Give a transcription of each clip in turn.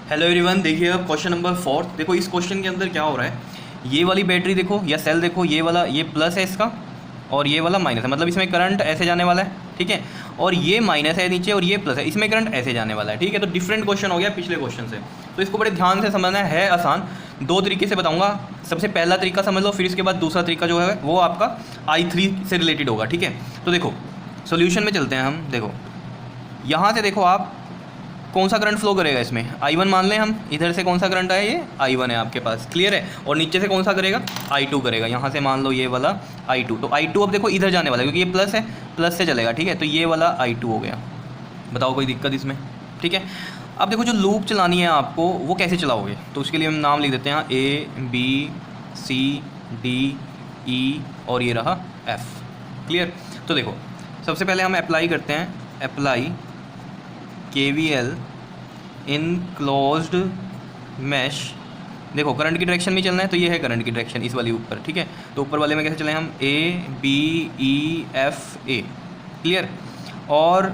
Hello everyone, देखिए अब question number 4। देखो इस क्वेश्चन के अंदर क्या हो रहा है। ये वाली बैटरी देखो या सेल देखो, ये वाला ये प्लस है इसका और ये वाला माइनस है, मतलब इसमें करंट ऐसे जाने वाला है, ठीक है। और ये माइनस है नीचे और ये प्लस है, इसमें करंट ऐसे जाने वाला है, ठीक है। तो डिफरेंट क्वेश्चन हो गया पिछले क्वेश्चन से, तो इसको बड़े ध्यान से समझना है। आसान दो तरीके से बताऊंगा। सबसे पहला तरीका समझ लो, फिर इसके बाद दूसरा तरीका जो है वो आपका I3 से रिलेटेड होगा, ठीक है। तो देखो सोल्यूशन में चलते हैं हम। देखो यहाँ से देखो आप कौन सा करंट फ्लो करेगा इसमें, I1 मान लें हम। इधर से कौन सा करंट है, ये I1 है आपके पास, क्लियर है। और नीचे से कौन सा करेगा, I2 करेगा। यहाँ से मान लो ये वाला I2, तो I2 अब देखो इधर जाने वाला है क्योंकि ये प्लस है, प्लस से चलेगा, ठीक है। तो ये वाला I2 हो गया। बताओ कोई दिक्कत इसमें, ठीक है। अब देखो जो लूप चलानी है आपको वो कैसे चलाओगे, तो उसके लिए हम नाम लिख देते हैं A B C D E और ये रहा F, क्लियर। तो देखो सबसे पहले हम अप्लाई करते हैं, apply KVL in closed mesh. देखो करंट की डायरेक्शन में चलना है, तो ये है करंट की डायरेक्शन इस वाली ऊपर, ठीक है। तो ऊपर वाले में कैसे चलें हम, ABEFA, क्लियर। और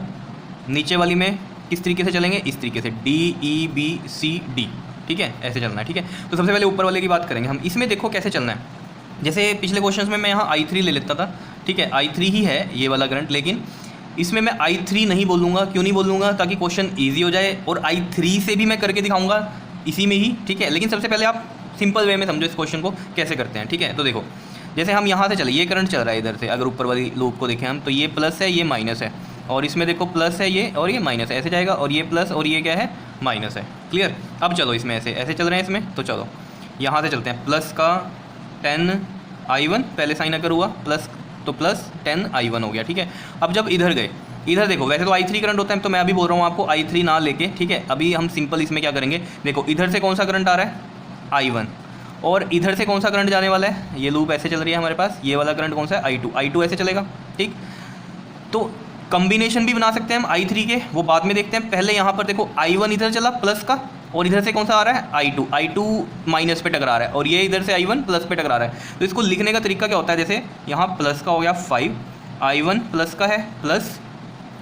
नीचे वाली में किस तरीके से चलेंगे, इस तरीके से DEBCD, ठीक है, ऐसे चलना है, ठीक है। तो सबसे पहले ऊपर वाले की बात करेंगे हम। इसमें देखो कैसे चलना है, जैसे पिछले क्वेश्चन में मैं यहाँ I3 ले लेता था, ठीक है। I3 ही है ये वाला करंट, लेकिन इसमें मैं I3 नहीं बोलूँगा। क्यों नहीं बोलूँगा, ताकि क्वेश्चन इजी हो जाए, और I3 से भी मैं करके दिखाऊंगा इसी में ही, ठीक है। लेकिन सबसे पहले आप सिंपल वे में समझो इस क्वेश्चन को कैसे करते हैं, ठीक है। तो देखो जैसे हम यहाँ से चले, ये करंट चल रहा है इधर से, अगर ऊपर वाली लूप को देखें हम, तो ये प्लस है ये माइनस है, और इसमें देखो प्लस है ये और ये माइनस है, ऐसे जाएगा। और ये प्लस और ये क्या है, माइनस है, क्लियर। अब चलो इसमें ऐसे ऐसे चल रहे हैं इसमें, तो चलो यहाँ से चलते हैं। प्लस का 10I1 पहले साइन अगर हुआ प्लस, तो प्लस 10I1 हो गया, ठीक है। अब जब इधर गए, इधर देखो वैसे तो I3 करंट होता है, तो मैं अभी बोल रहा हूँ आपको I3 ना लेके, ठीक है। अभी हम सिंपल इसमें क्या करेंगे, देखो इधर से कौन सा करंट आ रहा है, I1, और इधर से कौन सा करंट जाने वाला है, ये लूप ऐसे चल रही है हमारे पास, ये वाला करंट कौन सा है, I2 ऐसे चलेगा, ठीक। तो कम्बिनेशन भी बना सकते हैं हम I3 के, वो बाद में देखते हैं। पहले यहाँ पर देखो I1 इधर चला प्लस का, और इधर से कौन सा आ रहा है, I2 माइनस पे टकरा रहा है, और ये इधर से I1 प्लस पे टकरा रहा है। तो इसको लिखने का तरीका क्या होता है, जैसे यहाँ प्लस का हो गया 5, I1 प्लस का है प्लस,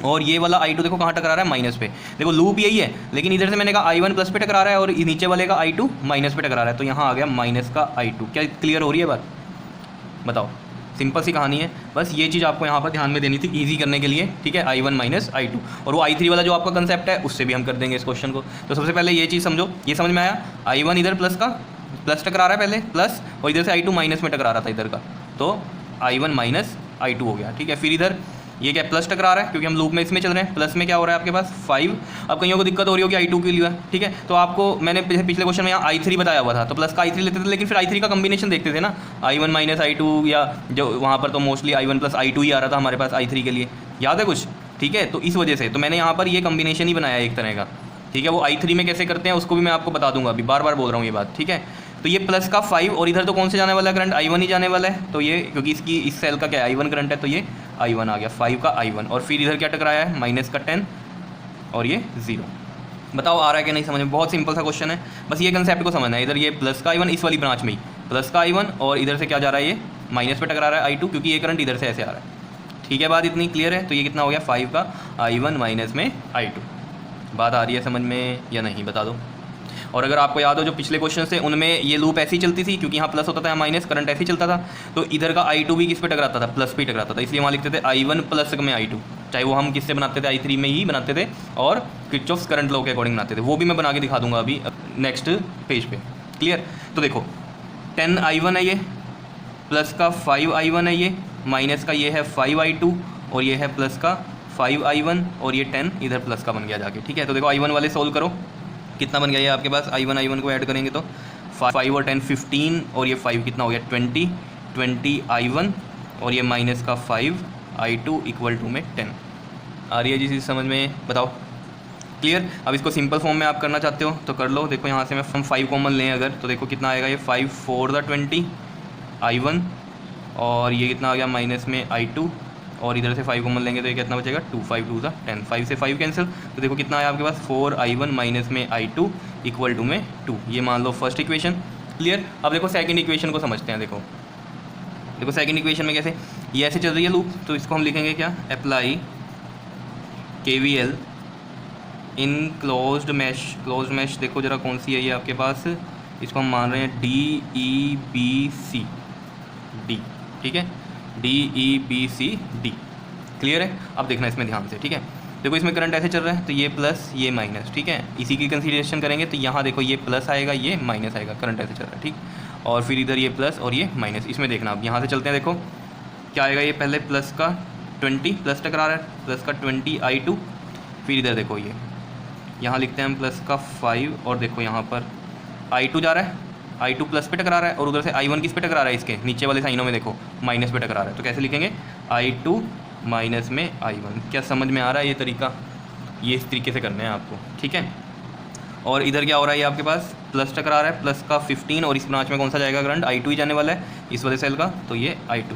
और ये वाला I2 देखो कहाँ टकरा रहा है, माइनस पे। देखो लूप यही है, लेकिन इधर से मैंने कहा I1 प्लस पे टकरा रहा है और नीचे वाले का I2 माइनस पे टकरा रहा है, तो यहाँ आ गया माइनस का I2। क्या क्लियर हो रही है बात, बताओ। सिंपल सी कहानी है, बस ये चीज़ आपको यहाँ पर ध्यान में देनी थी इजी करने के लिए, ठीक है। I1 माइनस I2, और वो I3 वाला जो आपका कंसेप्ट है उससे भी हम कर देंगे इस क्वेश्चन को। तो सबसे पहले ये चीज़ समझो, ये समझ में आया। I1 इधर प्लस का, प्लस टकरा रहा है पहले प्लस, और इधर से I2 माइनस में टकरा रहा था इधर का, तो I1 माइनस I2 हो गया, ठीक है। फिर इधर ये क्या प्लस टकरा रहा है, क्योंकि हम लूप में इसमें चल रहे हैं। प्लस में क्या हो रहा है आपके पास 5। अब कईयों को दिक्कत हो रही होगी I2 के लिए, ठीक है। तो आपको मैंने पिछले क्वेश्चन में यहाँ I3 बताया हुआ था, तो प्लस का I3 लेते थे, लेकिन फिर I3 का कम्बिनेशन देखते थे ना, I1 माइनस I2, या जो वहाँ पर तो मोस्टली I1 प्लस I2 ही आ रहा था हमारे पास I3 के लिए, याद है कुछ, ठीक है। तो इस वजह से तो मैंने यहाँ पर ये कम्बिनेशन ही बनाया एक तरह का, ठीक है। वो I3 में कैसे करते हैं उसको भी मैं आपको बता दूंगा, अभी बार बार बोल रहा हूँ ये बात, ठीक है। तो ये प्लस का 5, और इधर तो कौन से जाने वाला है करंट, I1 ही जाने वाला है, तो ये क्योंकि इसकी इस सेल का क्या है I1 करंट है, तो ये I1 आ गया 5 का I1। और फिर इधर क्या टकराया है, माइनस का 10 और ये 0। बताओ आ रहा है कि नहीं समझ में, बहुत सिंपल सा क्वेश्चन है, बस ये कंसेप्ट को समझना है। इधर ये प्लस का I1 इस वाली ब्रांच में ही प्लस का I1, और इधर से क्या जा रहा है, ये माइनस पे टकरा रहा है I2, क्योंकि ये करंट इधर से ऐसे आ रहा है, ठीक है। बात इतनी क्लियर है। तो ये कितना हो गया 5 का I1 माइनस में I2। बात आ रही है समझ में या नहीं, बता दो। और अगर आपको याद हो जो पिछले क्वेश्चन थे उनमें ये लूप ऐसी चलती थी, क्योंकि यहाँ प्लस होता था यहाँ माइनस, करंट ऐसे ही चलता था, तो इधर का I2 भी किस पे टकराता था, प्लस पे टकराता था, इसलिए वहाँ लिखते थे I1 प्लस में I2। चाहे वो हम किससे बनाते थे, I3 में ही बनाते थे, और किरचॉफ्स करंट लॉ के अकॉर्डिंग बनाते थे, वो भी मैं बना के दिखा दूंगा अभी नेक्स्ट पेज पे, क्लियर। तो देखो 10I1 है ये, प्लस का 5I1 है ये, माइनस का ये है 5I2, और ये है प्लस का 5I1, और ये 10 इधर प्लस का बन गया जाके, ठीक है। तो देखो I1 वाले सोल्व करो, कितना बन गया ये आपके पास, I1 को ऐड करेंगे तो 5 और 10 15, और ये 5 कितना हो गया 20 I1, और ये माइनस का 5I2 इक्वल टू में 10। आ रही है जी चीज़ समझ में, बताओ क्लियर। अब इसको सिंपल फॉर्म में आप करना चाहते हो तो कर लो। देखो यहाँ से मैं हम 5 कॉमन लें अगर, तो देखो कितना आएगा, ये 5 4 20 I1, और ये कितना आ गया माइनस में I2, और इधर से 5 कॉमन लेंगे तो ये कितना बचेगा 2 5 2 10, 5 से 5 कैंसिल, तो देखो कितना आया आपके पास 4I1 माइनस में I2 इक्वल टू में 2। ये मान लो फर्स्ट इक्वेशन, क्लियर। अब देखो सेकंड इक्वेशन को समझते हैं। देखो सेकंड इक्वेशन में कैसे, ये ऐसे चल रही है लूप, तो इसको हम लिखेंगे क्या, apply KVL in closed mesh देखो ज़रा कौन सी है ये आपके पास, इसको हम मान रहे हैं DEBC D, ठीक है, DEBC D, क्लियर है। अब देखना इसमें ध्यान से, ठीक है। देखो इसमें करंट ऐसे चल रहा है तो ये प्लस ये माइनस, ठीक है, इसी की कंसीडरेशन करेंगे तो यहाँ देखो ये प्लस आएगा ये माइनस आएगा, करंट ऐसे चल रहा है, ठीक। और फिर इधर ये प्लस और ये माइनस, इसमें देखना अब यहाँ से चलते हैं, देखो क्या आएगा, ये पहले प्लस का 20 प्लस टकरा रहा है, प्लस का 20 I2, फिर इधर देखो ये यहाँ लिखते हैं हम प्लस का 5 और देखो यहाँ पर I2 जा रहा है, I2 प्लस पे टकरा रहा है और उधर से I1 किस पे टकरा रहा है, इसके नीचे वाले साइनों में देखो माइनस पे टकरा रहा है, तो कैसे लिखेंगे I2 माइनस में I1। क्या समझ में आ रहा है ये तरीका, ये इस तरीके से करना है आपको, ठीक है। और इधर क्या हो रहा है, ये आपके पास प्लस टकरा रहा है, प्लस का 15 और इस ब्रांच में कौन सा जाएगा करंट, I2 ही जाने वाला है इस वाले सेल का, तो ये I2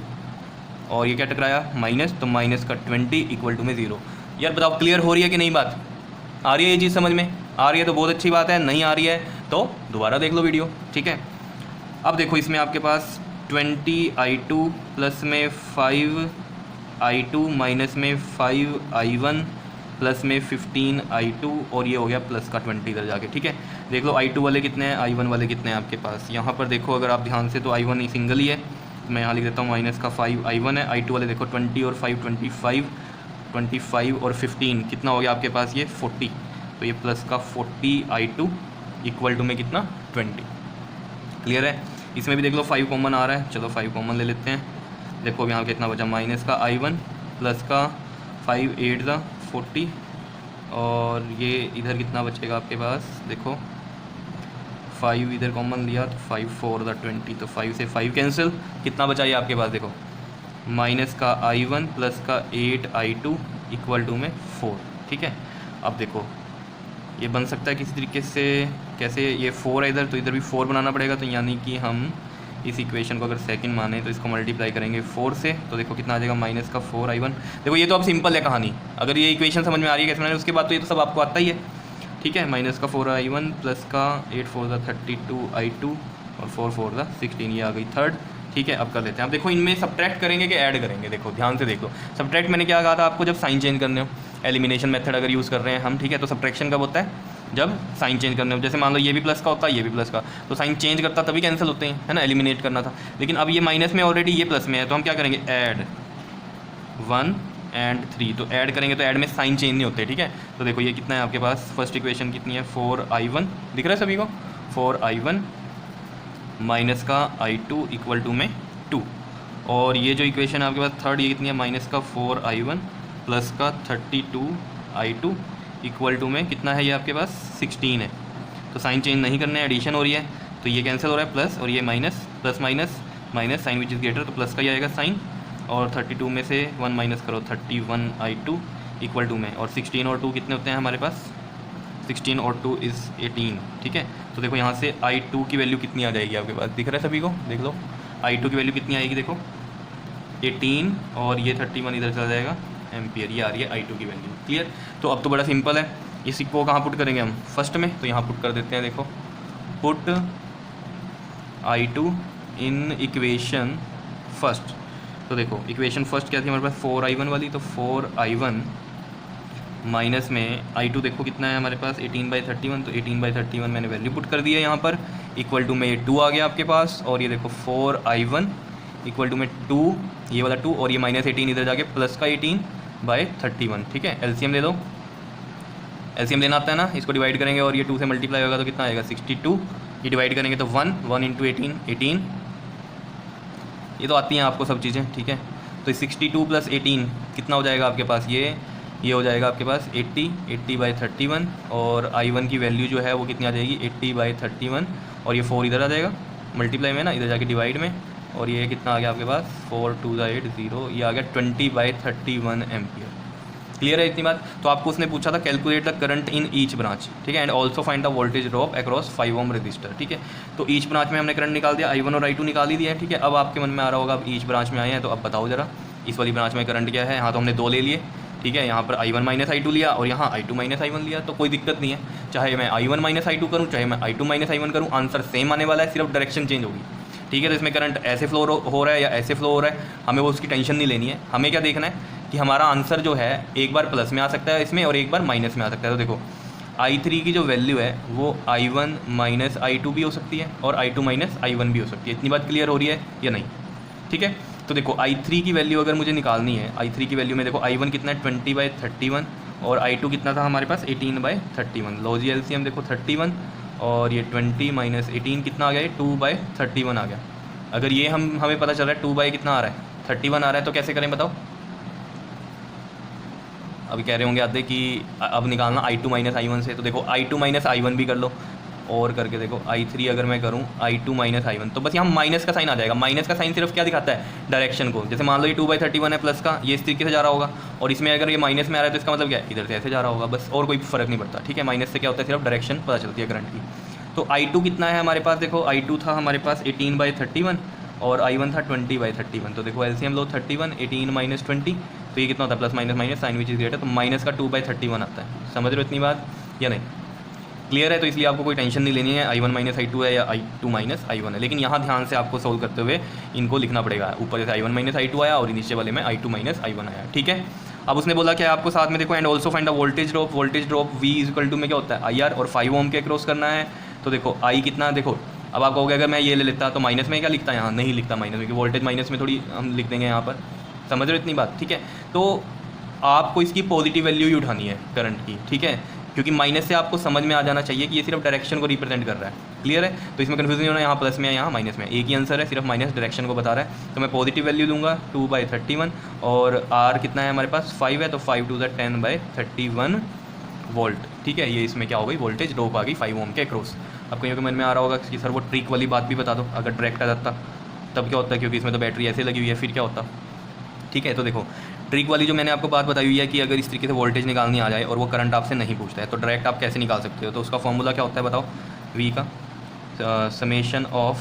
और ये क्या टकराया माइनस, तो माइनस का 20 इक्वल टू में 0। यार बताओ क्लियर हो रही है कि नहीं, बात आ रही है, ये चीज़ समझ में आ रही है तो बहुत अच्छी बात है, नहीं आ रही है तो दोबारा देख लो वीडियो, ठीक है। अब देखो इसमें आपके पास 20 I2 प्लस में 5 I2 माइनस में 5 I1 प्लस में 15 I2 और ये हो गया प्लस का 20 इधर जाके, ठीक है। देख लो I2 वाले कितने हैं, I1 वाले कितने हैं आपके पास, यहाँ पर देखो अगर आप ध्यान से तो I1 ही सिंगल ही है, मैं यहाँ लिख देता हूँ माइनस का 5 I1 है, I2 वाले देखो 20 और 5 25 और 15 कितना हो गया आपके पास ये 40, तो ये प्लस का 40 I2 इक्वल टू में कितना 20, क्लियर है। इसमें भी देख लो 5 कॉमन आ रहा है, चलो 5 कॉमन ले लेते हैं, देखो यहाँ कितना बचा माइनस का I1 प्लस का 5 8 दा 40 और ये इधर कितना बचेगा आपके पास, देखो 5 इधर कॉमन लिया तो 5 4 दा 20, तो 5 से 5 कैंसिल, कितना बचा ये आपके पास देखो माइनस का I1 प्लस का 8 I2 इक्वल टू में 4, ठीक है। अब देखो ये बन सकता है किसी तरीके से, कैसे, ये 4 है इधर तो इधर भी 4 बनाना पड़ेगा, तो यानी कि हम इस इक्वेशन को अगर सेकंड माने तो इसको मल्टीप्लाई करेंगे 4 से, तो देखो कितना आ जाएगा माइनस का 4 I1। देखो ये तो अब सिंपल है कहानी, अगर ये इक्वेशन समझ में आ रही है कैसे बनाने, उसके बाद तो ये तो सब आपको आता ही है, ठीक है। माइनस का 4 I1 प्लस का 8 4 दा 32 I2 और 4 4 दा 16, ये आ गई थर्ड, ठीक है। अब कर लेते हैं, अब देखो इनमें सब्ट्रैक्ट करेंगे कि ऐड करेंगे, देखो ध्यान से देखो। सब्ट्रैक्ट मैंने क्या कहा था आपको, जब साइन चेंज करने हो, एलिमिनेशन मेथड अगर यूज़ कर रहे हैं हम, ठीक है, तो सब्ट्रैक्शन कब होता है, जब साइन चेंज करने हो, जैसे मान लो ये भी प्लस का होता है ये भी प्लस का, तो साइन चेंज करता तभी कैंसिल होते हैं, है ना, एलिमिनेट करना था। लेकिन अब ये माइनस में ऑलरेडी ये प्लस में है, तो हम क्या करेंगे ऐड 1 and 3, तो ऐड करेंगे तो ऐड में साइन चेंज नहीं होते, ठीक है। तो देखो ये कितना है आपके पास, फर्स्ट इक्वेशन कितनी है 4 I1, दिख रहा है सभी को 4 I1 माइनस का I2 इक्वल टू में 2, और ये जो इक्वेशन है आपके पास थर्ड, ये कितनी है माइनस का 4 I1 प्लस का 32 I2 इक्वल टू में कितना है ये आपके पास 16 है। तो साइन चेंज नहीं करना है, एडिशन हो रही है, तो ये कैंसिल हो रहा है प्लस और ये minus, plus minus minus, sign which is greater, तो प्लस का ही आएगा साइन, और 32 में से 1 माइनस करो 31 I2 इक्वल टू में, और 16 और 2 कितने होते हैं हमारे पास, 16 और 2 इज़ 18, ठीक है। तो देखो यहाँ से I2 की वैल्यू कितनी आ जाएगी आपके पास, दिख रहा है सभी को, देख लो I2 की वैल्यू कितनी आएगी, देखो 18 और ये 31 इधर चला जाएगा एम्पियर, ये आ रही है I2 की वैल्यू, क्लियर। तो अब तो बड़ा सिंपल है, इसी को कहाँ पुट करेंगे हम, फर्स्ट में, तो यहाँ पुट कर देते हैं, देखो put I2 in equation first. तो देखो इक्वेशन फर्स्ट क्या थी हमारे पास 4 I1 वाली, तो 4 I1 माइनस में I2 देखो कितना है हमारे पास 18/31, तो 18/31 मैंने वैल्यू पुट कर दी है यहाँ पर, इक्वल टू में ये 2 आ गया आपके पास, और ये देखो 4 I1 इक्वल टू में 2, ये वाला 2 और ये माइनस 18 इधर जाके प्लस का 18/31, ठीक है। एलसीएम ले दो, एलसीएम लेना आता है ना, इसको डिवाइड करेंगे और ये 2 से मल्टीप्लाई होगा तो कितना आएगा 62, ये डिवाइड करेंगे तो 1 इंटू 18, ये तो आती हैं आपको सब चीज़ें, ठीक है। तो 62 प्लस 18 कितना हो जाएगा आपके पास, ये हो जाएगा आपके पास 80/31, और I1 की वैल्यू जो है वो कितनी आ जाएगी 80/31, और ये 4 इधर आ जाएगा मल्टीप्लाई में ना, इधर जाके डिवाइड में, और ये कितना आ गया आपके पास 4 2 8 0, ये आ गया 20/31 एम्पियर, क्लियर है इतनी बात। तो आपको उसने पूछा था calculate the current in each branch, ठीक है, and also find the voltage drop across 5 ohm resistor, ठीक है। तो ईच ब्रांच में हमने करंट निकाल दिया, I1 और I2 निकाल ही दिया है, ठीक है। अब आपके मन में आ रहा होगा अब ईच ब्रांच में आए हैं, तो अब बताओ जरा इस वाली ब्रांच में करंट क्या है। यहाँ तो हमने 2 ले लिए, ठीक है, यहाँ पर I1 माइनस I2 लिया और यहाँ I2 माइनस I1 लिया, तो कोई दिक्कत नहीं है, चाहे मैं I1 माइनस I2 करूँ, चाहे मैं I2 माइनस I1 करूँ, आंसर सेम आने वाला है, सिर्फ डायरेक्शन चेंज होगी, ठीक है। तो इसमें करंट ऐसे फ्लो हो रहा है या ऐसे फ्लो हो रहा है, हमें वो उसकी टेंशन नहीं लेनी है, हमें क्या देखना है कि हमारा आंसर जो है एक बार प्लस में आ सकता है इसमें और एक बार माइनस में आ सकता है। तो देखो I3 की जो वैल्यू है वो I1 माइनस I2 भी हो सकती है और I2 माइनस I1 भी हो सकती है। इतनी बात क्लियर हो रही है या नहीं? ठीक है, तो देखो I3 की वैल्यू अगर मुझे निकालनी है, I3 की वैल्यू में देखो I1 कितना है 20/31 और I2 कितना था हमारे पास 18/31। लो जी LCM देखो 31 और ये 20 माइनस 18 कितना आ गया, ये 2/31 आ गया। अगर ये हमें पता चल रहा है 2 बाई कितना आ रहा है 31 आ रहा है, तो कैसे करें बताओ? अभी कह रहे होंगे आधे कि अब निकालना I2 माइनस I1 से, तो देखो I2 माइनस I1 भी कर लो और करके देखो I3 अगर मैं करूँ I2 माइनस I1, तो बस यहाँ माइनस का साइन आ जाएगा। माइनस का साइन सिर्फ क्या दिखाता है, डायरेक्शन को। जैसे मान लो ये 2/31 है प्लस का, ये इस तरीके से जा रहा होगा और इसमें अगर ये माइनस में आ रहा है तो इसका मतलब क्या है, इधर से ऐसे जा रहा होगा, बस और कोई फ़र्क नहीं पड़ता। ठीक है, माइनस से क्या होता है, सिर्फ डायरेक्शन पता चलती है करंट की। तो I2 कितना है हमारे पास, देखो I2 था हमारे पास 18/31 और I1 था 20/31। तो देखो LCM लो 31 18 माइनस 20, तो ये कितना होता है plus minus minus sign which is greater, तो माइनस का 2/31 आता है। समझ रहे हो इतनी बात या नहीं? क्लियर है? तो इसलिए आपको कोई टेंशन नहीं लेनी है I1 माइनस I2 है या I2 माइनस I1 है, लेकिन यहाँ ध्यान से आपको सोल्व करते हुए इनको लिखना पड़ेगा। ऊपर जैसे I1 माइनस I2 आया और नीचे वाले में I2 माइनस I1 आया। ठीक है, अब उसने बोला क्या आपको साथ में देखो, and also find the voltage drop. Voltage drop V equal to में क्या होता है IR और 5 ओम के क्रॉस करना है। तो देखो I कितना, देखो अब आप कहोगे अगर मैं ये ले लेता तो माइनस में क्या लिखता, यहाँ नहीं लिखता माइनस में, क्योंकि वोल्टेज माइनस में थोड़ी हम लिख देंगे यहाँ पर। समझ रहे हो इतनी बात? ठीक है, तो आपको इसकी पॉजिटिव वैल्यू ही उठानी है करंट की। ठीक है, क्योंकि माइनस से आपको समझ में आ जाना चाहिए कि ये सिर्फ डायरेक्शन को रिप्रेजेंट कर रहा है। क्लियर है? तो इसमें कन्फ्यूजन नहीं होना, यहाँ प्लस में है यहाँ माइनस में, एक ही आंसर है, सिर्फ माइनस डायरेक्शन को बता रहा है। तो मैं पॉजिटिव वैल्यू दूंगा 2/31 और R कितना है हमारे पास 5 है, तो 5 2 10/31 वोल्ट। ठीक है, ये इसमें क्या हो गई, वोल्टेज ड्रॉप आ गई 5 ओम के क्रॉस। अब कहीं मन में आ रहा होगा कि सर वो ट्रिक वाली बात भी बता दो, अगर डायरेक्ट आ जाता तब क्या होता, क्योंकि इसमें तो बैटरी ऐसे लगी हुई है, फिर क्या होता? ठीक है, तो देखो ट्रिक वाली जो मैंने आपको बात बताई हुई है कि अगर इस तरीके से वोल्टेज निकालनी आ जाए और वो करंट आपसे नहीं पूछता है, तो डायरेक्ट आप कैसे निकाल सकते हो? तो उसका फॉर्मूला क्या होता है बताओ? V का समेशन ऑफ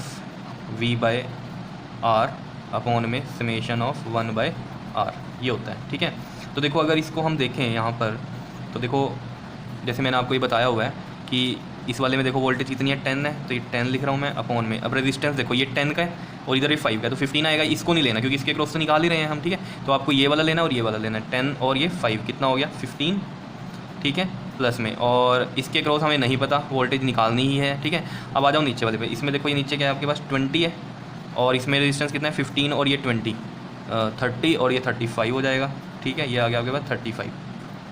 V/R अपॉन में समेशन ऑफ 1/R, ये होता है। ठीक है, तो देखो अगर इसको हम देखें यहाँ पर, तो देखो जैसे मैंने आपको ये बताया हुआ है कि इस वाले में देखो वोल्टेज कितनी है 10 है, तो ये 10 लिख रहा हूँ मैं अपॉन में। अब रेजिस्टेंस देखो ये 10 का है और इधर ये 5 का है, तो 15 आएगा। इसको नहीं लेना क्योंकि इसके क्रॉस तो निकाल ही रहे हैं हम। ठीक है, तो आपको ये वाला लेना और ये वाला लेना है। 10 और ये 5 कितना हो गया 15। ठीक है, प्लस में, और इसके क्रॉस हमें नहीं पता, वोल्टेज निकालनी ही है। ठीक है, अब आ जाओ नीचे वाले पे। इसमें देखो ये नीचे क्या है आपके पास 20 है और इसमें रेजिस्टेंस कितना है 15 और ये 20 30 और ये 35 हो जाएगा। ठीक है, ये आ गया आपके पास 35।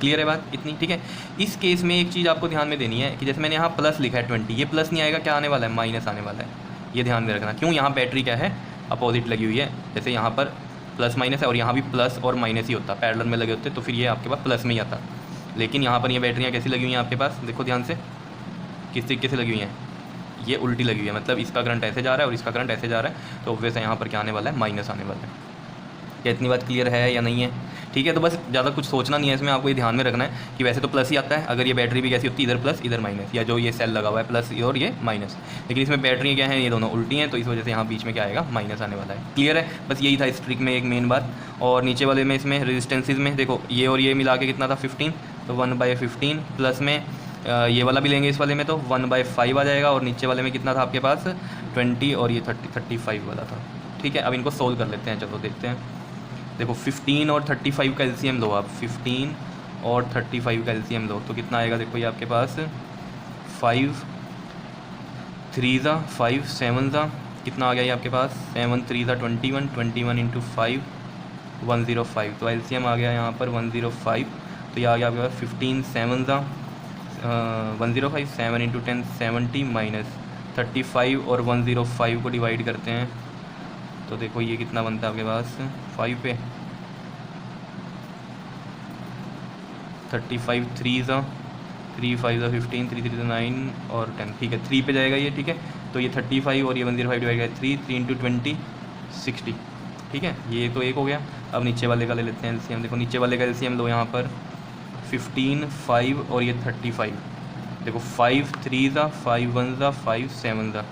क्लियर है बात इतनी? ठीक है, इस केस में एक चीज़ आपको ध्यान में देनी है कि जैसे मैंने यहाँ प्लस लिखा है 20, ये प्लस नहीं आएगा, क्या आने वाला है माइनस आने वाला है। ये ध्यान में रखना, क्यों? यहाँ बैटरी क्या है अपोजिट लगी हुई है। जैसे यहाँ पर प्लस माइनस है और यहाँ भी प्लस और माइनस ही होता, पैरेलल में लगे होते तो फिर ये आपके पास प्लस में ही आता। लेकिन यहाँ पर ये बैटरियाँ कैसी लगी हुई हैं आपके पास, देखो ध्यान से किस तरीके से लगी हुई हैं, ये उल्टी लगी हुई है, मतलब इसका करंट ऐसे जा रहा है और इसका करंट ऐसे जा रहा है, तो ऑब्वियस है यहाँ पर क्या आने वाला है, माइनस आने वाला है। क्या इतनी बात क्लियर है या नहीं है? ठीक है, तो बस ज़्यादा कुछ सोचना नहीं है इसमें, आपको ये ध्यान में रखना है कि वैसे तो प्लस ही आता है, अगर ये बैटरी भी कैसी होती है इधर प्लस इधर माइनस, या जो ये सेल लगा हुआ है प्लस और ये माइनस, लेकिन इसमें बैटरी क्या है ये दोनों उल्टी हैं, तो इस वजह से यहाँ बीच में क्या आएगा माइनस आने वाला है। क्लियर है? बस यही था इस ट्रिक में एक मेन बात। और नीचे वाले में इसमें रेजिस्टेंसेज में देखो ये और ये मिला के कितना था 15, तो 1/15 प्लस में ये वाला भी लेंगे इस वाले में तो 1/5 आ जाएगा, और नीचे वाले में कितना था आपके पास 20 और ये 35 वाला था। ठीक है, अब इनको सोल्व कर लेते हैं, चलो देखते हैं। देखो 15 और 35 का एलसीएम लो आप, 15 और 35 का एलसीएम लो तो कितना आएगा, देखो ये आपके पास 5 3 5 7 कितना आ गया ये आपके पास 7 3 21 21 इंटू 5 105, तो एलसीएम आ गया यहाँ पर 105, तो ये आ गया आपके पास 15 7 105 7 इंटू 10 70 माइनस 35 और 105 को डिवाइड करते हैं तो देखो ये कितना बनता है आपके पास 5 पे 35 3 3 5 15 3 3 9 और 10, ठीक है 3 पे जाएगा ये। ठीक है, तो ये 35 और ये 105 डिवाइड कर 3 3 इंटू 20 60। ठीक है, ये तो एक हो गया। अब नीचे वाले का ले लेते हैं एलसीएम। देखो नीचे वाले का एलसीएम लो यहाँ पर 15 5 और ये 35, देखो 5 3 5 1 5 7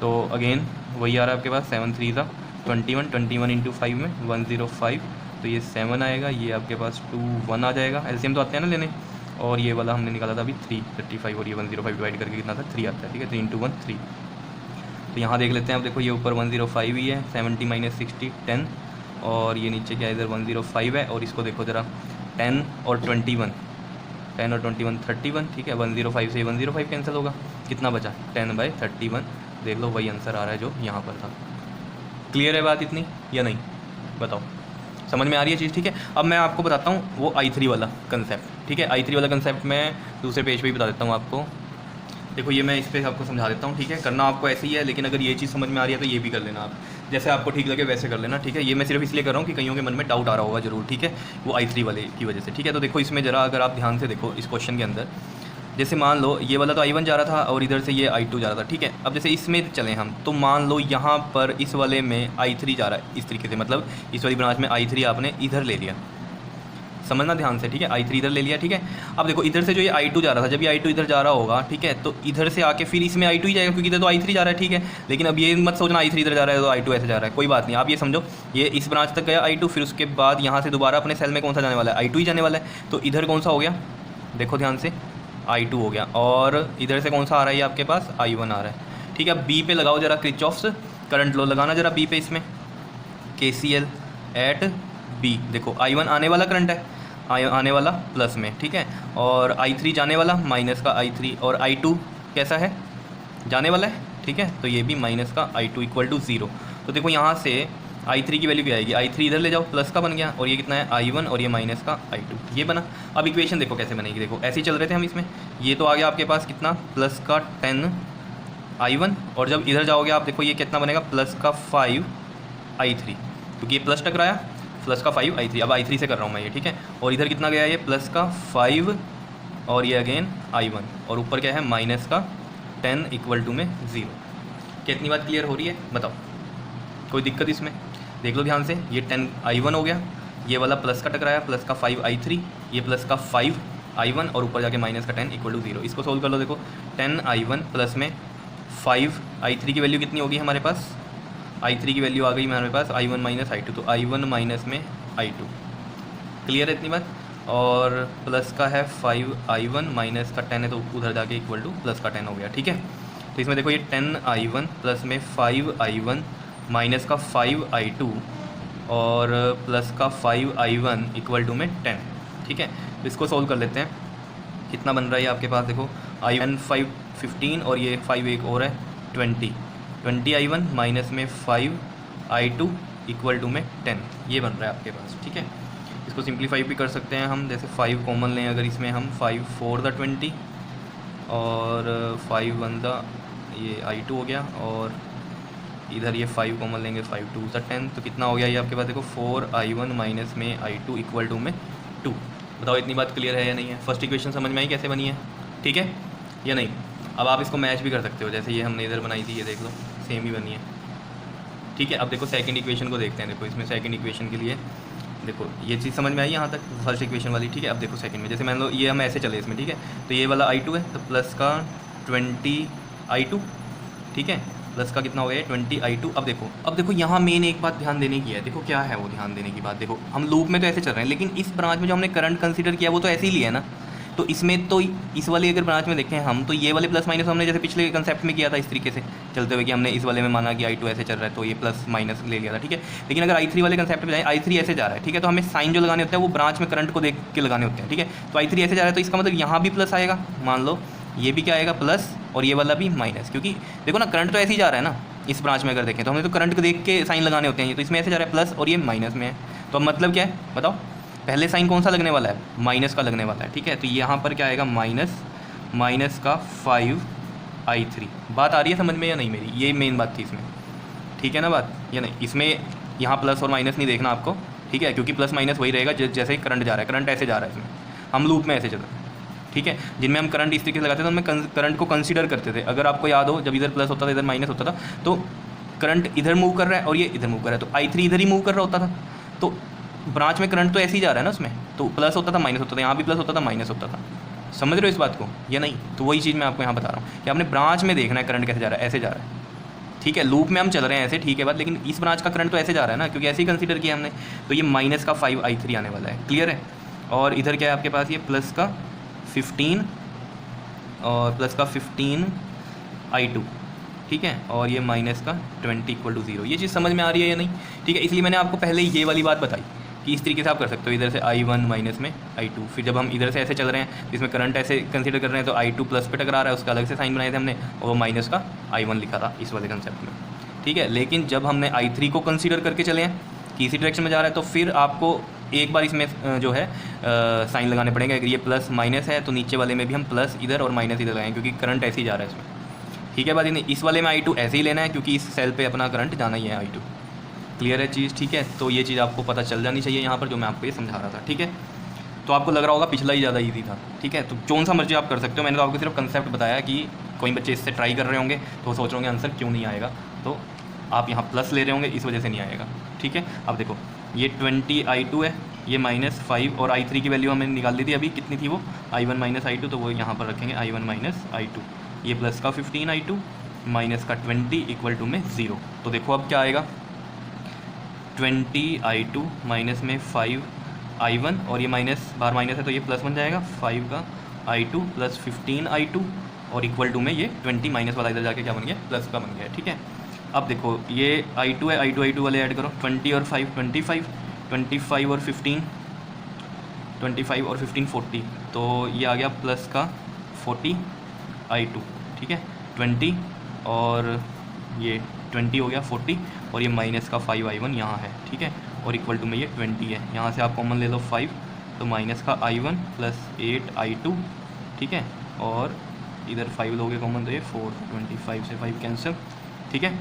तो अगेन वही आ रहा है आपके पास 7 3 21 21 इंटू 5 में 105, तो ये 7 आएगा, ये आपके पास 2 1 आ जाएगा। एलसीएम तो आते हैं ना लेने, और ये वाला हमने निकाला था अभी 3 35 और ये 105 डिवाइड करके कितना था 3 आता है। ठीक है, 3 इंटू 1 3, तो यहाँ देख लेते हैं अब। देखो ये ऊपर 105 ही है, 70 माइनस 60 10, और ये नीचे क्या है इधर 105 है, और इसको देखो ज़रा 10 और 21 10 और 21 31, ठीक है। 105 से 105 कैंसिल होगा, कितना बचा 10/31, देख लो वही आंसर आ रहा है जो यहाँ पर था। क्लियर है बात इतनी या नहीं, बताओ, समझ में आ रही है चीज़, ठीक है। अब मैं आपको बताता हूँ वो I3 वाला कंसेप्ट, ठीक है। I3 वाला कंसेप्ट मैं दूसरे पेज पे ही बता देता हूँ आपको। देखो ये मैं इस पर आपको समझा देता हूँ, ठीक है। करना आपको ऐसे ही है, लेकिन अगर ये चीज़ समझ में आ रही है तो ये भी कर लेना आप, जैसे आपको ठीक लगे वैसे कर लेना, ठीक है। ये मैं सिर्फ इसलिए कर रहा हूँ कि कईयों के मन में डाउट आ रहा होगा जरूर, ठीक है, वो I3 वाले की वजह से, ठीक है। तो देखो इसमें ज़रा अगर आप ध्यान से देखो इस क्वेश्चन के अंदर, जैसे मान लो ये वाला तो I1 जा रहा था और इधर से ये I2 जा रहा था, ठीक है। अब जैसे इसमें चलें हम, तो मान लो यहाँ पर इस वाले में I3 जा रहा है इस तरीके से, मतलब इस वाली ब्रांच में I3 आपने इधर ले लिया, समझना ध्यान से, ठीक है। I3 इधर ले लिया, ठीक है। अब देखो इधर से जो ये I2 जा रहा था, जब ये I2 इधर जा रहा होगा, ठीक है, तो इधर से आके फिर इसमें I2 ही जाएगा, क्योंकि इधर तो I3 जा रहा है, ठीक है। लेकिन अब ये मत सोचना I3 इधर जा रहा है तो I2 ऐसे जा रहा है, कोई बात नहीं। आप ये समझो ये इस ब्रांच तक गया I2, फिर उसके बाद यहाँ से दोबारा अपने सेल में कौन सा जाने वाला है, I2 ही जाने वाला है। तो इधर कौन सा हो गया, देखो ध्यान से, I2 हो गया, और इधर से कौन सा आ रहा है ये आपके पास, I1 आ रहा है, ठीक है। अब B पे लगाओ जरा किरचॉफ्स करंट लॉ लगाना जरा B पे, इसमें KCL एट B, देखो I1 आने वाला करंट है, आने वाला प्लस में, ठीक है, और I3 जाने वाला माइनस का I3, और I2 कैसा है, जाने वाला है, ठीक है। तो ये भी माइनस का I2 इक्वल टू 0। तो देखो यहाँ से I3 की वैल्यू क्या आएगी, I3 इधर ले जाओ, प्लस का बन गया, और ये कितना है I1, और ये माइनस का I2, ये बना। अब इक्वेशन देखो कैसे बनेगी, देखो ऐसे ही चल रहे थे हम इसमें, ये तो आ गया आपके पास कितना, प्लस का 10 I1, और जब इधर जाओगे आप देखो ये कितना बनेगा, प्लस का 5 I3, क्योंकि ये प्लस टकराया, प्लस का 5 I3, अब I3 से कर रहा हूँ मैं ये, ठीक है। और इधर कितना गया ये, प्लस का 5, और ये अगेन I1, और ऊपर क्या है माइनस का 10 इक्वल टू में 0। कितनी बात क्लियर हो रही है, बताओ, कोई दिक्कत इसमें, देख लो ध्यान से, ये 10 I1 हो गया, ये वाला प्लस का टकराया, प्लस का 5 I3, ये प्लस का 5 I1, और ऊपर जाके माइनस का 10 इक्वल टू 0। इसको सोल्व कर लो, देखो 10 I1 प्लस में 5 I3 की वैल्यू कितनी होगी हमारे पास, I3 की वैल्यू आ गई हमारे पास I1 माइनस I2, तो I1 माइनस में I2, क्लियर है इतनी बात। और प्लस का है 5 I1 माइनस का 10 है, तो उधर जाके इक्वल टू प्लस का 10 हो गया, ठीक है। तो इसमें देखो ये 10 I1 प्लस में 5 I1 माइनस का 5 I2, और प्लस का 5 I1 इक्वल टू में 10, ठीक है। तो इसको सोल्व कर लेते हैं, कितना बन रहा है आपके पास, देखो I1 5 15, और ये 5 एक और है 20 I1 माइनस में 5 I2 इक्वल टू में 10, ये बन रहा है आपके पास, ठीक है। इसको सिंप्लीफाई भी कर सकते हैं हम, जैसे 5 कॉमन लें अगर इसमें हम, 5 4 द 20, और 5 1 द ये I2 हो गया, और इधर ये 5 कॉमन लेंगे, 5 2 द 10, तो कितना हो गया ये आपके पास, देखो 4 I1 माइनस में I2 इक्वल टू में 2। बताओ इतनी बात क्लियर है या नहीं है, फर्स्ट इक्वेशन समझ में आई कैसे बनी है, ठीक है या नहीं। अब आप इसको मैच भी कर सकते हो, जैसे ये हमने इधर बनाई थी, ये देख लो सेम ही बनी है, ठीक है। अब देखो सेकंड इक्वेशन को देखते हैं, देखो इसमें सेकंड इक्वेशन के लिए देखो ये चीज़ समझ में आई यहाँ तक, फर्स्ट इक्वेशन वाली, ठीक है। अब देखो सेकंड में, जैसे मान लो ये हम ऐसे चले इसमें, ठीक है, तो ये वाला I2 है, तो प्लस का 20 I2, ठीक है, प्लस का कितना हो गया 20 I2। अब देखो यहाँ मेन एक बात ध्यान देने की है, देखो क्या है वो ध्यान देने की बात, देखो हम लूप में तो ऐसे चल रहे हैं, लेकिन इस ब्रांच में जो हमने करंट कंसीडर किया वो तो ऐसे ही लिया है ना। तो इसमें तो इस वाले अगर ब्रांच में देखें हम, तो ये वाले प्लस माइनस हमने जैसे पिछले कंसेप्ट में किया था इस तरीके से चलते हुए, कि हमने इस वाले में माना कि I2 ऐसे चल रहा है तो ये प्लस माइनस ले लिया था, ठीक है। लेकिन अगर I3 वाले कंसेप्ट में जाए, I3 ऐसे जा रहा है, ठीक है, तो हमें साइन जो लगाने होते हैं वो ब्रांच में करंट को देख के लगाने होते हैं, ठीक है। तो I3 ऐसे जा रहा है, तो इसका मतलब यहाँ भी प्लस आएगा, मान लो ये भी क्या आएगा प्लस, और ये वाला भी माइनस, क्योंकि देखो ना करंट तो ऐसे ही जा रहा है ना इस ब्रांच में, अगर देखें तो हमें तो करंट को देख के साइन लगाने होते हैं, तो इसमें ऐसे जा रहा है प्लस और ये माइनस में है, तो अब मतलब क्या है बताओ, पहले साइन कौन सा लगने वाला है, माइनस का लगने वाला है, ठीक है। तो यहाँ पर क्या आएगा माइनस का 5 I3, बात आ रही है समझ में या नहीं मेरी, ये मेन बात थी इसमें, ठीक है ना बात या नहीं। इसमें यहाँ प्लस और माइनस नहीं देखना आपको, ठीक है, क्योंकि प्लस माइनस वही रहेगा जैसे करंट जा रहा है, करंट ऐसे जा रहा है इसमें, हम लूप में ऐसे चल रहे हैं, ठीक है। जिनमें हम करंट इस तरीके से लगाते थे तो हमें करंट को कंसीडर करते थे, अगर आपको याद हो जब इधर प्लस होता था इधर माइनस होता था, तो करंट इधर मूव कर रहा है और ये इधर मूव कर रहा है, तो I3 इधर ही मूव कर रहा होता था, तो ब्रांच में करंट तो ऐसे ही जा रहा है ना उसमें, तो प्लस होता था माइनस होता था, यहाँ भी प्लस होता था माइनस होता था, समझ रहे हो इस बात को या नहीं। तो वही चीज़ मैं आपको यहाँ बता रहा हूँ कि आपने ब्रांच में देखना है करंट कैसे जा रहा है, ऐसे जा रहा है, ठीक है। लूप में हम चल रहे हैं ऐसे, ठीक है बात, लेकिन इस ब्रांच का करंट तो ऐसे जा रहा है ना, क्योंकि ऐसे ही कंसीडर किया हमने, तो ये माइनस का 5 I3 आने वाला है, क्लियर है। और इधर क्या है आपके पास, ये प्लस का 15 और प्लस का 15 I2, ठीक है, और ये माइनस का 20 इक्वल टू 0, ये चीज़ समझ में आ रही है या नहीं, ठीक है। इसलिए मैंने आपको पहले ये वाली बात बताई कि इस तरीके से आप कर सकते हो, इधर से I1 माइनस में I2। फिर जब हम इधर से ऐसे चल रहे हैं, इसमें करंट ऐसे कंसीडर कर रहे हैं, तो I2 प्लस पे टकरा रहा है, उसका अलग से साइन बनाए थे हमने, और वो माइनस का I1 लिखा था इस वाले कंसेप्ट में, ठीक है। लेकिन जब हमने I3 को कंसीडर करके चले हैं कि इसी डायरेक्शन में जा रहा है, तो फिर आपको एक बार इसमें जो है साइन लगाने पड़ेंगे। अगर ये प्लस माइनस है तो नीचे वाले में भी हम प्लस इधर और माइनस इधर लगाएंगे, क्योंकि करंट ऐसे ही जा रहा है इसमें, ठीक है बात। नहीं, इस वाले में I2 ऐसे ही लेना है, क्योंकि इस सेल पे अपना करंट जाना ही है I2। क्लियर है चीज़, ठीक है। तो ये चीज़ आपको पता चल जानी चाहिए यहाँ पर, जो मैं आपको ये समझा रहा था, ठीक है। तो आपको लग रहा होगा पिछला ही ज़्यादा ईजी था, ठीक है। तो कौन सा मर्जी आप कर सकते हो, मैंने तो आपको सिर्फ कंसेप्ट बताया कि कोई बच्चे इससे ट्राई कर रहे होंगे तो सोच रहे होंगे आंसर क्यों नहीं आएगा, तो आप यहाँ प्लस ले रहे होंगे, इस वजह से नहीं आएगा, ठीक है। अब देखो ये 20 I2 है, ये -5 और I3 की वैल्यू हमने निकाल ली थी अभी, कितनी थी वो I1 माइनस I2, तो वो यहाँ पर रखेंगे I1 माइनस I2। ये प्लस का 15 I2 माइनस का 20 इक्वल टू में 0। तो देखो अब क्या आएगा, 20 I2 माइनस में 5 I1, और ये माइनस बाहर माइनस है तो ये प्लस बन जाएगा 5 का I2 प्लस 15 I2, और इक्वल टू में ये 20 माइनस वाला इधर जाके क्या बन गया, प्लस का बन गया, ठीक है। अब देखो ये I2 है, I2 वाले ऐड करो, 20 और 5 25, 25 और 15 25 और 15 40, तो ये आ गया प्लस का 40 I2, ठीक है। 20 और ये 20 हो गया 40, और ये माइनस का 5 I1 यहाँ है, ठीक है, और इक्वल टू में ये 20 है। यहाँ से आप कॉमन ले लो 5, तो माइनस का I1 प्लस 8 I2, ठीक है, और इधर 5 लोगे कॉमन तो ये 4, 25 से 5 कैंसिल, ठीक है।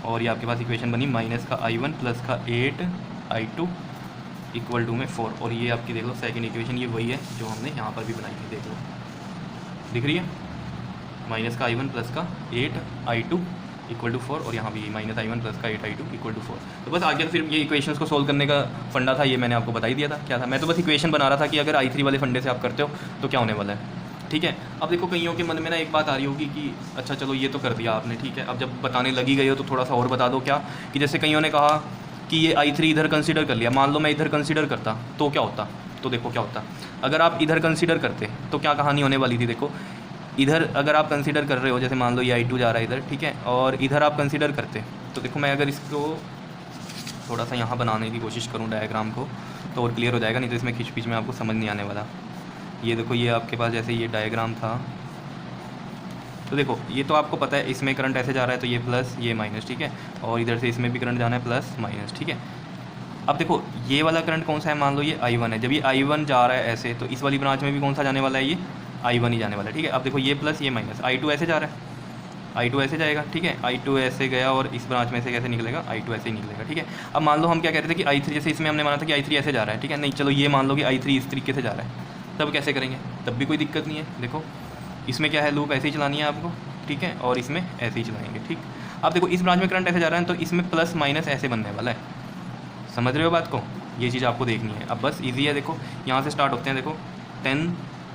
और ये आपके पास इक्वेशन बनी माइनस का I1 प्लस का 8 I2 इक्वल टू में 4, और ये आपकी देख लो सेकंड इक्वेशन, ये वही है जो हमने यहाँ पर भी बनाई थी, देख लो दिख रही है, माइनस का I1 प्लस का 8 I2 इक्वल टू 4, और यहाँ भी माइनस I1 प्लस का 8 I2 इक्वल टू 4। तो बस आगे फिर ये इक्वेशंस को सोल्व करने का फंडा था, ये मैंने आपको बता ही दिया था क्या था। मैं तो बस इक्वेशन बना रहा था कि अगर I3 वाले फंडे से आप करते हो तो क्या होने वाला है, ठीक है। अब देखो कईयों के मन में ना एक बात आ रही होगी कि अच्छा चलो ये तो कर दिया आपने, ठीक है, अब जब बताने लगी गई हो तो थोड़ा सा और बता दो, क्या कि जैसे कईयों ने कहा कि ये I3 इधर कंसिडर कर लिया, मान लो मैं इधर कंसिडर करता तो क्या होता। तो देखो क्या होता, अगर आप इधर कंसिडर करते तो क्या कहानी होने वाली थी। देखो इधर अगर आप कंसिडर कर रहे हो, जैसे मान लो ये I2 जा रहा है इधर, ठीक है, और इधर आप कंसिडर करते, तो देखो मैं अगर इसको थोड़ा सा यहाँ बनाने की कोशिश करूँ डायग्राम को तो और क्लियर हो जाएगा, नहीं तो इसमें खिंच पिच में आपको समझ नहीं आने वाला। ये देखो ये आपके पास जैसे ये डायग्राम था, तो देखो ये तो आपको पता है इसमें करंट ऐसे जा रहा है तो ये प्लस ये माइनस, ठीक है, और इधर से इसमें भी करंट जाना है प्लस माइनस, ठीक है। अब देखो ये वाला करंट कौन सा है, मान लो ये I1 है, जब ये I1 जा रहा है ऐसे तो इस वाली ब्रांच में भी कौन सा जाने वाला है, ये I1 ही जाने वाला है, ठीक है। अब देखो ये प्लस ये माइनस, I2 ऐसे जा रहा है, I2 ऐसे जाएगा, ठीक है, I2 ऐसे गया और इस ब्रांच में से कैसे निकलेगा, I2 ऐसे ही निकलेगा, ठीक है। अब मान लो हम क्या कह रहे थे कि I3 जैसे इसमें हमने माना था कि I3 ऐसे जा रहा है, ठीक है, नहीं चलो ये मान लो कि I3 इस तरीके से जा रहा है, तब कैसे करेंगे, तब भी कोई दिक्कत नहीं है। देखो इसमें क्या है, लूप ऐसे ही चलानी है आपको, ठीक है, और इसमें ऐसे ही चलाएंगे, ठीक। अब देखो इस ब्रांच में करंट ऐसे जा रहा है तो इसमें प्लस माइनस ऐसे बनने वाला है, समझ रहे हो बात को, ये चीज़ आपको देखनी है। अब बस इजी है, देखो यहाँ से स्टार्ट होते हैं, देखो 10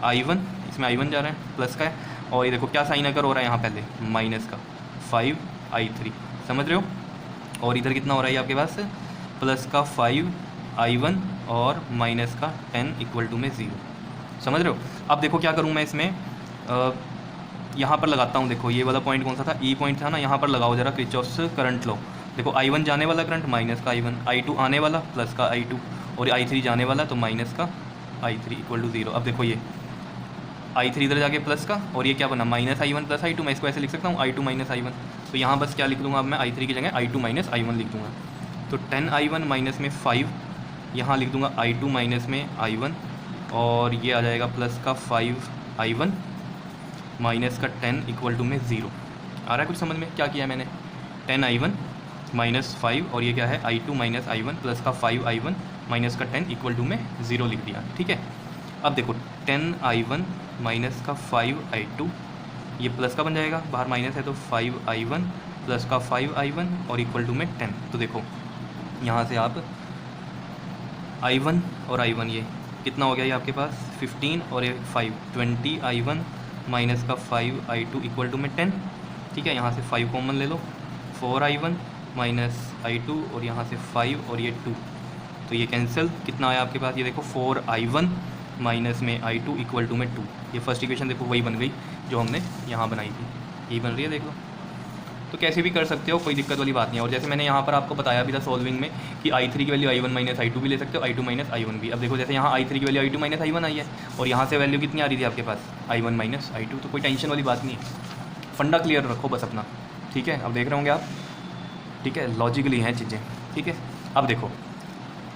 I1, इसमें I1 जा रहा है प्लस का है, और ये देखो क्या साइन अगर हो रहा है यहाँ पहले माइनस का 5 I3, समझ रहे हो, और इधर कितना हो रहा है आपके पास प्लस का 5 I1 और माइनस का 10 इक्वल टू में 0, समझ रहे हो। अब देखो क्या करूँ मैं इसमें यहाँ पर लगाता हूँ, देखो ये वाला पॉइंट कौन सा था, ई पॉइंट था ना, यहाँ पर लगाओ जरा किरचॉफ्स करंट लो। देखो I1 जाने वाला करंट माइनस का I1, I2 आने वाला प्लस का I2, और I3 जाने वाला तो माइनस का I3 इक्वल टू 0। अब देखो ये I3 इधर जाके प्लस का, और ये क्या बना माइनस I1 प्लस I2, मैं इसको ऐसे लिख सकता हूँ I2 माइनस I1, तो यहाँ बस क्या लिख दूँगा अब मैं I3 की जगह I2 माइनस I1 लिख दूँगा, तो 10 I1 माइनस में 5, यहाँ लिख दूँगा I2 माइनस में I1, और ये आ जाएगा प्लस का 5 I1 माइनस का 10 इक्वल टू में 0। आ रहा है कुछ समझ में क्या किया मैंने, 10 I1 माइनस 5, और ये क्या है I2 माइनस I1 प्लस का 5 I1 माइनस का 10 इक्वल टू में 0 लिख दिया, ठीक है। अब देखो 10 I1 माइनस का 5 I2, ये प्लस का बन जाएगा, बाहर माइनस है तो 5 I1 प्लस का 5 I1 और इक्वल टू में 10। तो देखो यहाँ से आप I1 और I1 ये कितना हो गया, ये आपके पास 15 और ये 5, 20 I1 माइनस का 5 I2 इक्वल टू में 10, ठीक है। यहाँ से 5 कॉमन ले लो, 4 I1 माइनस I2, और यहाँ से 5 और ये 2, तो ये कैंसिल, कितना आया आपके पास, ये देखो 4 I1 माइनस में I2 इक्वल टू में 2। ये फर्स्ट इक्वेशन देखो वही बन गई जो हमने यहाँ बनाई थी, यही बन रही है देख लो, तो कैसे भी कर सकते हो, कोई दिक्कत वाली बात नहीं है। और जैसे मैंने यहाँ पर आपको बताया भी था सॉल्विंग में कि I3 की वैल्यू I1 माइनस I2 भी ले सकते हो, I2 माइनस I1 भी। अब देखो जैसे यहाँ I3 की वैल्यू I2 माइनस I1 आई है और यहाँ से वैल्यू कितनी आ रही थी आपके पास, I1 माइनस I2, तो कोई टेंशन वाली बात नहीं है। फंडा क्लियर रखो बस अपना, ठीक है। अब देख रहे होंगे आप, ठीक है, लॉजिकली हैं चीज़ें, ठीक है। अब देखो,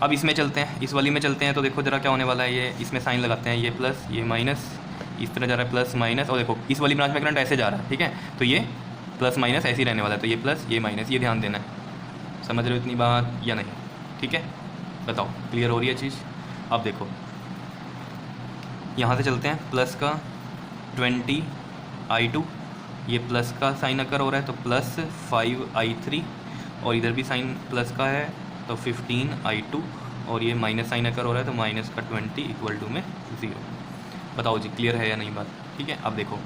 अब इसमें चलते हैं, इस वाली में चलते हैं। तो देखो ज़रा क्या होने वाला है, ये इसमें साइन लगाते हैं, ये प्लस ये माइनस, इस तरह जा रहा है प्लस माइनस, और देखो इस वाली ब्रांच में करंट ऐसे जा रहा है, ठीक है। तो ये प्लस माइनस ऐसे ही रहने वाला है, तो ये प्लस ये माइनस, ये ध्यान देना है। समझ रहे हो इतनी बात या नहीं, ठीक है, बताओ क्लियर हो रही है चीज़। अब देखो यहाँ से चलते हैं, प्लस का 20I2, ये प्लस का साइन अकर हो रहा है तो प्लस 5I3, और इधर भी साइन प्लस का है तो 15I2, और ये माइनस साइन अकर हो रहा है तो माइनस का 20 इक्वल टू में 0। बताओ जी क्लियर है या नहीं बात, ठीक है। अब देखो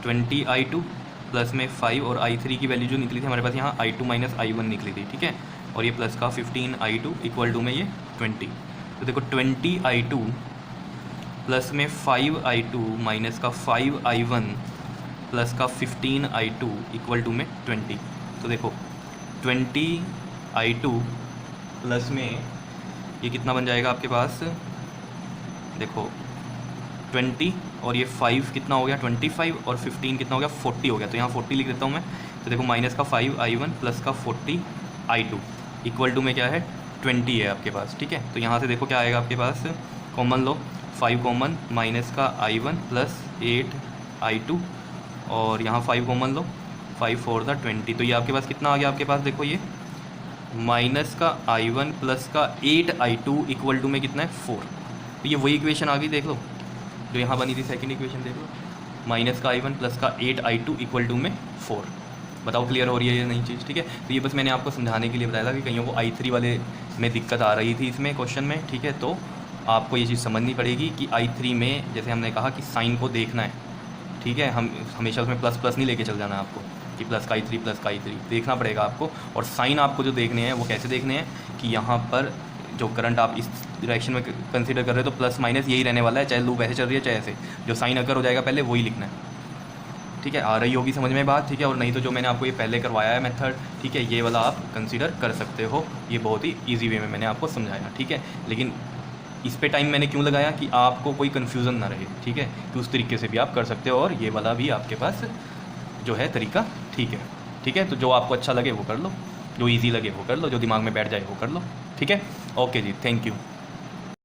20I2 प्लस में 5 और I3 की वैल्यू जो निकली थी हमारे पास यहाँ I2 माइनस I1 निकली थी, ठीक है। और ये प्लस का 15I2 इक्वल टू में ये 20। तो देखो 20I2 प्लस में 5I2 माइनस का 5I1 प्लस का 15I2 इक्वल टू में 20। तो देखो 20I2 प्लस में ये कितना बन जाएगा आपके पास, देखो 20 और ये 5 कितना हो गया 25, और 15 कितना हो गया 40 हो गया। तो यहाँ 40 लिख देता हूँ मैं। तो देखो माइनस का 5I1 प्लस का 40I2 इक्वल टू में क्या है 20 है आपके पास, ठीक है। तो यहाँ से देखो क्या आएगा आपके पास, कॉमन लो, 5 कॉमन, माइनस का I1 प्लस 8I2, और यहाँ 5 कॉमन लो, 5 4 द 20। तो ये आपके पास कितना आ गया आपके पास, देखो ये माइनस का I1 प्लस का 8I2 इक्वल टू में कितना है 4। तो ये वही इक्वेशन आ गई, देख लो जो यहाँ बनी थी, सेकंड इक्वेशन देख लो, माइनस का I1 प्लस का 8I2 इक्वल टू में 4। बताओ क्लियर हो रही है ये नई चीज़, ठीक है। तो ये बस मैंने आपको समझाने के लिए बताया था कि कईयों को I3 वाले में दिक्कत आ रही थी इसमें क्वेश्चन में, ठीक है। तो आपको ये चीज़ समझनी पड़ेगी कि I3 में जैसे हमने कहा कि साइन को देखना है, ठीक है। हम हमेशा उसमें प्लस प्लस नहीं लेके चल जाना आपको कि प्लस का I3 देखना पड़ेगा आपको। और साइन आपको जो देखने हैं वो कैसे देखने हैं कि यहाँ पर जो करंट आप इस डायरेक्शन में कंसीडर कर रहे हो तो प्लस माइनस यही रहने वाला है, चाहे लूप ऐसे चल रही है चाहे ऐसे, जो साइन अगर हो जाएगा पहले वही लिखना है, ठीक है। आ रही होगी समझ में बात, ठीक है। और नहीं तो जो मैंने आपको ये पहले करवाया है मेथड, ठीक है, ये वाला आप कंसीडर कर सकते हो, ये बहुत ही ईजी वे में मैंने आपको समझाया, ठीक है। लेकिन इस पे टाइम मैंने क्यों लगाया कि आपको कोई कन्फ्यूज़न ना रहे, ठीक है, कि उस तरीके से भी आप कर सकते हो, और ये वाला भी आपके पास जो है तरीका ठीक है, ठीक है। तो जो आपको अच्छा लगे वो कर लो, जो ईजी लगे वो कर लो, जो दिमाग में बैठ जाए वो कर लो, ठीक है। ओके जी, थैंक यू।